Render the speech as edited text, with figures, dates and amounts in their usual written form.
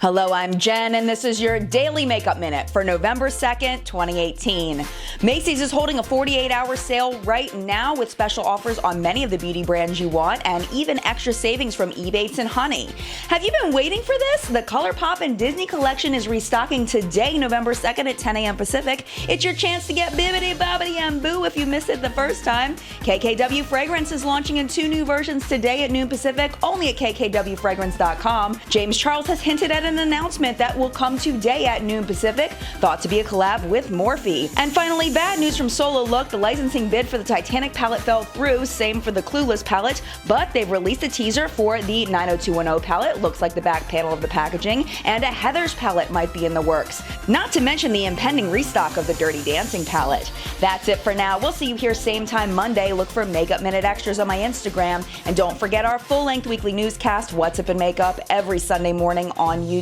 Hello, I'm Jen, and this is your Daily Makeup Minute for November 2nd, 2018. Macy's is holding a 48-hour sale right now with special offers on many of the beauty brands you want and even extra savings from Ebates and Honey. Have you been waiting for this? The ColourPop and Disney collection is restocking today, November 2nd at 10 a.m. Pacific. It's your chance to get bibbidi bobbidi and boo if you missed it the first time. KKW Fragrance is launching in 2 new versions today at noon Pacific, only at kkwfragrance.com. James Charles has hinted at an announcement that will come today at noon Pacific, thought to be a collab with Morphe. And finally, bad news from Sola Look. The licensing bid for the Titanic palette fell through, same for the Clueless palette, but they've released a teaser for the 90210 palette. Looks like the back panel of the packaging, and a Heather's palette might be in the works. Not to mention the impending restock of the Dirty Dancing palette. That's it for now. We'll see you here same time Monday. Look for Makeup Minute Extras on my Instagram, and don't forget our full-length weekly newscast, What's Up in Makeup, every Sunday morning on YouTube.